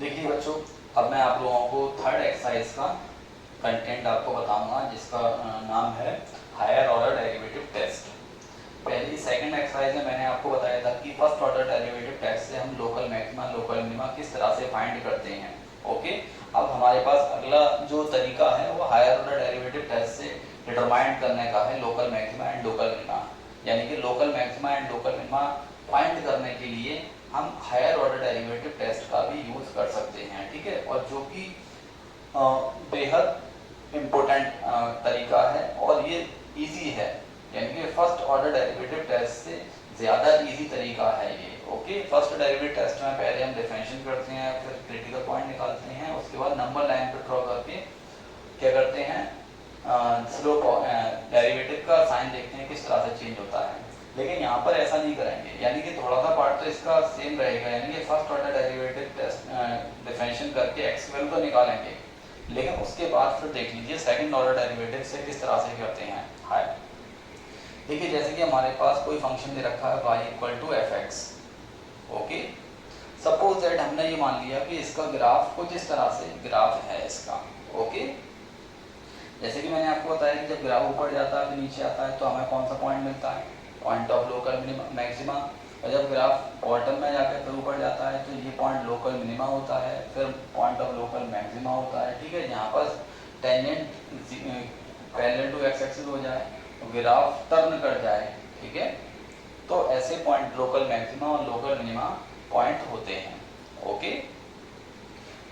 देखिए बच्चों, अब मैं आप लोगों को थर्ड एक्सरसाइज का कंटेंट आपको बताऊंगा, जिसका नाम है हायर ऑर्डर डेरिवेटिव टेस्ट। पहली सेकंड एक्सरसाइज में मैंने आपको बताया था कि फर्स्ट ऑर्डर डेरिवेटिव टेस्ट से हम लोकल मैक्सिमा लोकल मिनिमा किस तरह से फाइंड करते हैं। ओके, अब हमारे पास अगला जो तरीका है वो हायर ऑर्डर डेरिवेटिव टेस्ट से डिटरमाइन करने का है local maxima and local minima. यानी कि local maxima and local minima find करने के लिए हम हायर ऑर्डर डेरिवेटिव टेस्ट का भी यूज कर सकते हैं। ठीक है, और जो कि बेहद इम्पोर्टेंट तरीका है और ये इजी है, यानी कि फर्स्ट ऑर्डर डेरिवेटिव टेस्ट से ज़्यादा इजी तरीका है ये। ओके, फर्स्ट डेरिवेटिव टेस्ट में पहले हम डिफरेंशिएट करते हैं, फिर क्रिटिकल पॉइंट निकालते हैं, उसके बाद नंबर लाइन पर ड्रॉ करके क्या करते हैं, स्लोप डेरिवेटिव का साइन देखते हैं किस तरह से चेंज होता है। लेकिन यहाँ पर ऐसा नहीं करेंगे, यानी कि थोड़ा सा पार्ट तो इसका सेम रहेगा, यानी कि first order derivative test differentiate करके एक्स की वैल्यू तो निकालेंगे, लेकिन उसके बाद फिर देख लीजिए सेकंड ऑर्डर डेरिवेटिव से किस तरह से करते हैं। हाय, देखिए जैसे कि हमारे पास कोई फंक्शन दे रखा है y equal to f x. Okay, suppose that हमने ये मान लिया कि इसका ग्राफ कुछ इस तरह से ग्राफ है इसका। ओके, जैसे कि मैंने आपको बताया कि जब ग्राफ ऊपर जाता है फिर नीचे आता है तो हमें कौन सा पॉइंट मिलता है, पॉइंट ऑफ लोकल मैक्सिमा। और जब ग्राफ बॉटम में जाकर फिर ऊपर जाता है तो ये पॉइंट लोकल मिनिमा होता है, फिर पॉइंट ऑफ लोकल मैक्सिमा होता है। ठीक है, यहाँ पर tangent parallel to x axis हो जाए, ग्राफ टर्न कर जाए। ठीक है, तो ऐसे पॉइंट लोकल मैक्सिमा और लोकल मिनिमा पॉइंट होते हैं। ओके,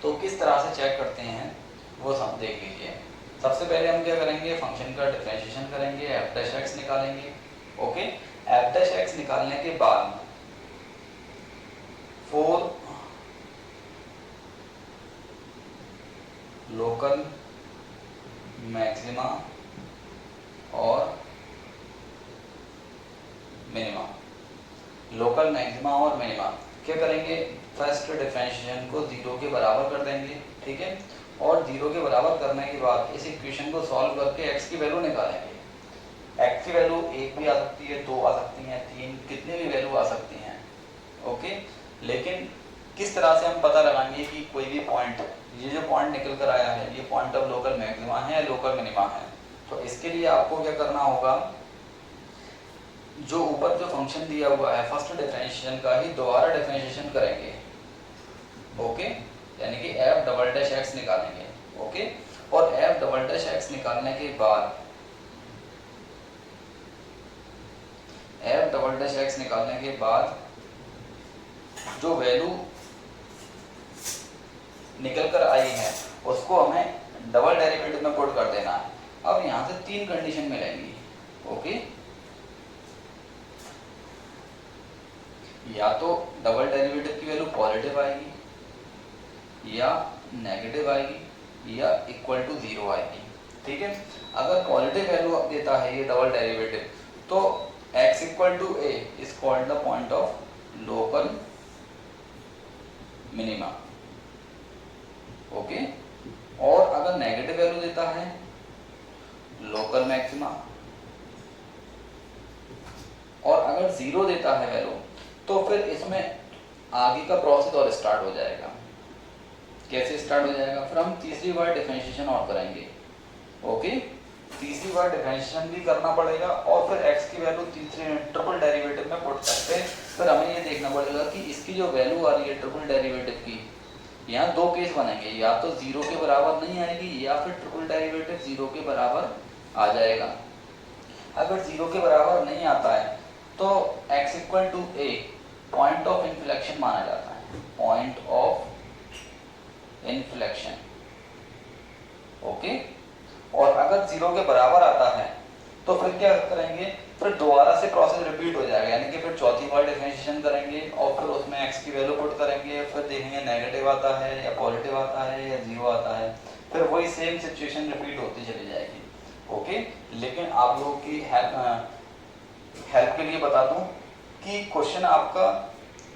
तो किस तरह से चेक करते हैं वो सब देख लीजिए। सबसे पहले हम क्या करेंगे, फंक्शन का डिफरेंशिएशन करेंगे, एफ डैश एक्स निकालेंगे। ओके, एफ डैश एक्स निकालने के बाद फॉर लोकल मैक्सिमा और मिनिमा, लोकल मैक्सिमा और मिनिमा क्या करेंगे, फर्स्ट डिफरेंशिएशन को 0 के बराबर कर देंगे। ठीक है, और 0 के बराबर करने के बाद इस इक्वेशन को सॉल्व करके x की वैल्यू निकालेंगे। x की वैल्यू 1 भी आ सकती है, 2 आ सकती हैं, 3, कितनी भी वैल्यू आ सकती हैं। ओके, लेकिन किस तरह से हम पता लगाएंगे कि कोई भी पॉइंट, ये जो पॉइंट निकल कर आया है ये पॉइंट ऑफ लोकल मैक्सिमा है या लोकल मिनिमा है। तो इसके लिए आपको क्या करना होगा, जो ऊपर जो फंक्शन दिया हुआ है फर्स्ट डिफरेंशिएशन का ही दोबारा डिफरेंशिएशन करेंगे। ओके, यानी कि एफ डबल डैश एक्स निकालेंगे। ओके, और एफ डबल डैश एक्स निकालने के बाद एफ डबल डैश एक्स निकालने के बाद जो वैल्यू निकल कर आई है उसको हमें डबल डेरिवेटिव में पुट कर देना है। अब यहाँ से 3 कंडीशन मिलेंगी। ओके, या तो डबल डेरिवेटिव की वैल्यू पॉजिटिव आएगी या नेगेटिव आएगी या इक्वल टू 0 आएगी। ठीक है, अगर पॉजिटिव वैल्यू देता है ये डबल डेरिवेटिव तो x equal to a is called the point of local minima. Okay, और अगर नेगेटिव वैल्यू देता है लोकल मैक्सिमा, और अगर 0 देता है वैल्यू तो फिर इसमें आगे का प्रोसेस और स्टार्ट हो जाएगा। कैसे स्टार्ट हो जाएगा, फिर हम तीसरी बार डिफरेंशिएशन और करेंगे। ओके, तीसरी बार डिफरेंशिएशन भी करना पड़ेगा और फिर x की वैल्यू तीसरे ट्रिपल डेरिवेटिव में पुट करके फिर हमें ये देखना पड़ेगा कि इसकी जो वैल्यू आ रही है ट्रिपल डेरिवेटिव की, यहाँ 2 केस बनेंगे, या तो 0 के बराबर नहीं आएगी या फिर ट्रिपल डेरिवेटिव 0 के बराबर आ जाएगा। अगर 0 के बराबर नहीं आता है तो x equal to a point of inflection माना जाता है, पॉइंट ऑफ इन्फ्लेक्शन। ओके, और अगर 0 के बराबर आता है तो फिर क्या करेंगे, फिर दोबारा से प्रोसेस रिपीट हो जाएगा, यानी कि फिर चौथी बार डिफरेंशिएशन करेंगे और फिर उसमें x की वैल्यू पुट करेंगे, फिर देखेंगे नेगेटिव आता है या पॉजिटिव आता है या 0 आता है, फिर वही सेम सिचुएशन रिपीट होती चली जाएगी। ओके, लेकिन आप लोगों की हेल्प के लिए बता दूं कि क्वेश्चन आपका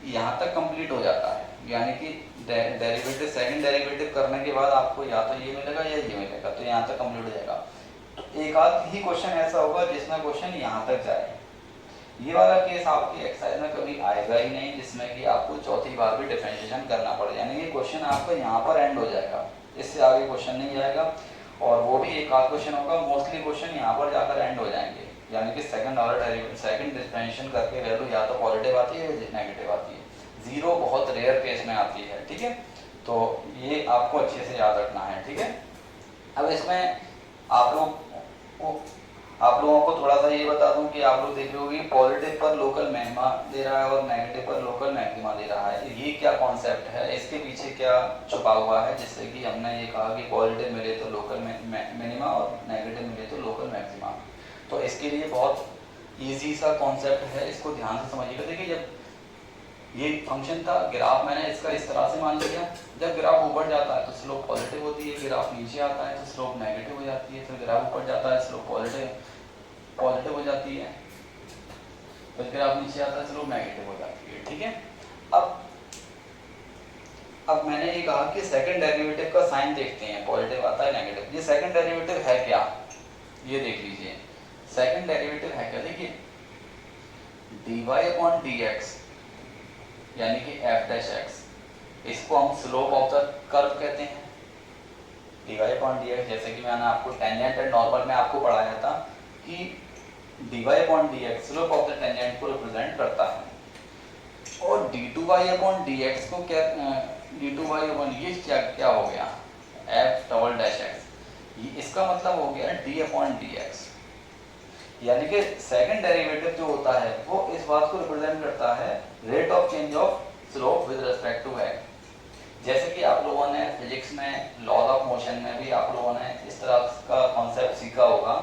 यहाँ तक कंप्लीट हो जाता है, यानी कि डेरिवेटिव सेकंड डेरिवेटिव करने के बाद आपको या तो ये मिलेगा या ये मिलेगा, तो यहाँ तक कंप्लीट हो जाएगा। तो एक आध ही क्वेश्चन ऐसा होगा जिसमें क्वेश्चन यहाँ तक जाए, ये वाला केस आपकी एक्सरसाइज में कभी आएगा ही नहीं जिसमें कि आपको चौथी बार भी डिफरेंशिएशन करना पड़े, यानी कि क्वेश्चन आपका यहाँ पर एंड हो जाएगा, इससे आगे क्वेश्चन नहीं जाएगा। और वो भी एक आध क्वेश्चन होगा, मोस्टली क्वेश्चन यहाँ पर जाकर एंड हो जाएंगे, यानी कि second order derivative second differentiation करके वैल्यू या तो पॉजिटिव आती है या नेगेटिव आती है, जीरो बहुत रेयर केस में आती है, ठीक है। तो ये आपको अच्छे से याद रखना है, ठीक है। अब इसमें आप लोगों को थोड़ा सा ये बता दूं कि आप लोग देख रहे होंगे पॉजिटिव पर लोकल मैक्सिमा दे रहा है और नेगेटिव पर लोकल मैक्सिमा दे रहा है, ये क्या कॉन्सेप्ट है, इसके पीछे क्या छुपा हुआ है, जिससे कि हमने ये कहा कि पॉजिटिव मिले तो लोकल मिनिमा और नेगेटिव मिले तो लोकल मैक्सिमा। तो इसके लिए बहुत ईजी सा कॉन्सेप्ट है, इसको ध्यान से समझिएगा। देखिए जब ये फंक्शन था, ग्राफ मैंने इसका इस तरह से मान लिया, जब ग्राफ ऊपर जाता है तो स्लोप पॉजिटिव होती है, ग्राफ नीचे आता है तो स्लोप नेगेटिव हो जाती है, फिर ग्राफ ऊपर जाता है स्लोप पॉजिटिव हो जाती है, फिर ग्राफ नीचे आता है स्लोप नेगेटिव हो जाती है, ठीक है। अब मैंने ये कहा कि सेकंड डेरिवेटिव का साइन देखते हैं, पॉजिटिव आता है नेगेटिव। ये सेकंड डेरिवेटिव है क्या, ये देख लीजिए। सेकंड डेरिवेटिव है क्या, देखिए dy/dx यानी कि f'(x), इसको हम स्लोप ऑफ द कर्व कहते हैं। dy/dx जैसे कि मैंने आपको टेंजेंट एंड नॉर्मल में आपको पढ़ाया था कि dy/dx slope of the tangent को रिप्रेजेंट करता है, और d2y/dx को क्या ये क्या हो गया f'(x), इसका मतलब हो गया d/dx, यानी कि सेकंड डेरिवेटिव जो होता है वो इस बात को रिप्रेजेंट करता है rate of change of slope with respect to x. जैसे कि आप लोगों ने फिजिक्स में लॉज ऑफ मोशन में भी आप लोगों ने इस तरह का कॉन्सेप्ट सीखा होगा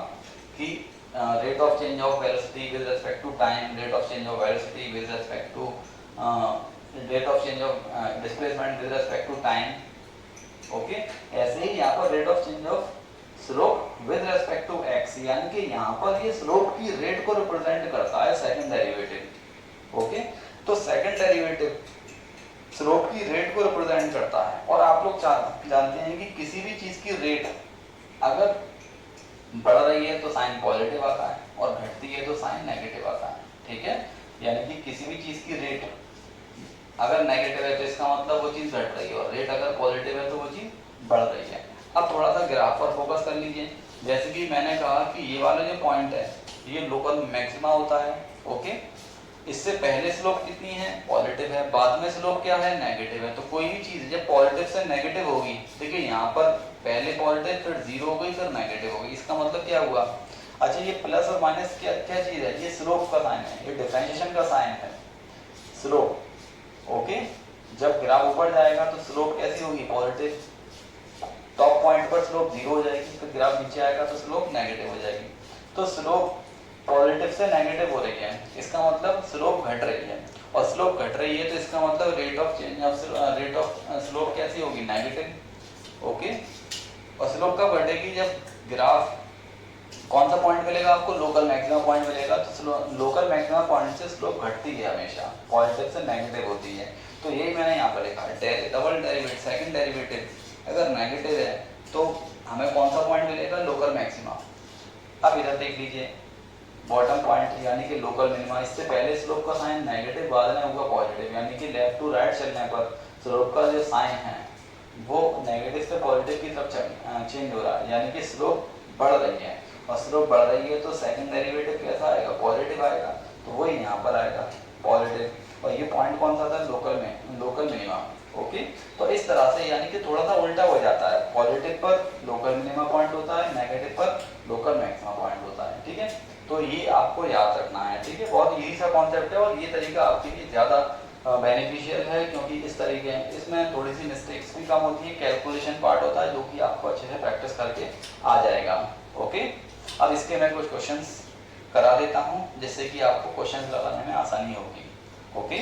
कि rate of change of velocity with respect to time, rate of change of velocity with respect to rate of change of displacement with respect to time, okay. ऐसे ही यहाँ पर rate of change of slope with respect to x, यानी कि यहाँ पर ये slope की रेट को रिप्रेजेंट करता है सेकंड डेरिवेटिव, ओके। तो सेकंड डेरिवेटिव स्लोप की रेट को रिप्रेजेंट करता है, और आप लोग जानते हैं कि किसी भी चीज की रेट अगर बढ़ रही है तो साइन पॉजिटिव आता है और घटती है तो साइन नेगेटिव आता है, ठीक है। यानी कि किसी भी चीज की रेट अगर नेगेटिव है तो इसका मतलब वो चीज घट रही है, और रेट अगर पॉजिटिव है तो वो चीज बढ़ रही है। अब थोड़ा सा ग्राफ पर फोकस कर लीजिए। जैसे कि मैंने कहा कि ये वाला जो पॉइंट है ये लोकल मैक्सिमा होता है, ओके। इससे पहले स्लोप कितनी है, पॉजिटिव है, बाद में स्लोप क्या है, नेगेटिव है। तो कोई भी चीज जब पॉजिटिव से नेगेटिव होगी, देखिए यहाँ पर पहले पॉजिटिव फिर जीरो हो गई फिर नेगेटिव हो गई, इसका मतलब क्या हुआ। अच्छा ये प्लस और माइनस क्या क्या चीज है, ये स्लोप का साइन है, ये डिफरेंशिएशन का साइन है, स्लोप, ओके। जब ग्राफ ऊपर जाएगा तो स्लोप कैसी होगी, पॉजिटिव, टॉप पॉइंट पर स्लोप जीरो हो जाएगी, फिर ग्राफ नीचे आएगा तो स्लोप नेगेटिव हो जाएगी। तो स्लोप पॉजिटिव से नेगेटिव हो रही है, इसका मतलब स्लोप घट रही है, और स्लोप घट रही है तो इसका मतलब rate of change of slope कैसी होगी, नेगेटिव, ओके। और स्लोप कब घटेगी, जब ग्राफ कौन सा पॉइंट मिलेगा आपको, लोकल मैक्सिमा पॉइंट मिलेगा, तो लोकल मैक्सिमा पॉइंट से स्लोप घटती है हमेशा, पॉजिटिव से नेगेटिव होती है। तो यही मैंने यहाँ पर लिखा है, डबल डेरिवेटिव सेकंड डेरिवेटिव अगर नेगेटिव है तो हमें कौन सा पॉइंट मिलेगा, लोकल मैक्सिमा। अब इधर देख लीजिए बॉटम पॉइंट यानी कि लोकल मिनिमा, इससे पहले स्लोप का साइन नेगेटिव, बाद में होगा पॉजिटिव, यानी कि लेफ्ट टू राइट चलने पर स्लोप का जो साइन है वो नेगेटिव से पॉजिटिव की तरफ चेंज हो रहा है, यानी कि स्लोप बढ़ रही है, और स्लोप बढ़ रही है तो सेकंड डेरिवेटिव कैसा आएगा, पॉजिटिव आएगा, तो वही यहाँ पर आएगा पॉजिटिव। और ये पॉइंट कौन सा था, लोकल मिनिमा, ओके। तो इस तरह से यानी कि थोड़ा सा उल्टा हो जाता है, पॉजिटिव पर लोकल मिनिमा पॉइंट होता है, नेगेटिव पर लोकल मैक्सिमा पॉइंट होता है, ठीक है। तो ये आपको याद रखना है, ठीक है। बहुत इजी सा कॉन्सेप्ट है, और ये तरीका आपके लिए ज़्यादा बेनिफिशियल है, क्योंकि इस तरीके इसमें थोड़ी सी मिस्टेक्स भी कम होती है, कैलकुलेशन पार्ट होता है जो कि आपको अच्छे से प्रैक्टिस करके आ जाएगा, ओके। अब इसके मैं कुछ क्वेश्चंस करा देता हूँ जिससे कि आपको क्वेश्चंस लगाने में आसानी होगी, ओके।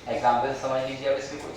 एग्जाम्पल समझ लीजिए अब इसके कुछ।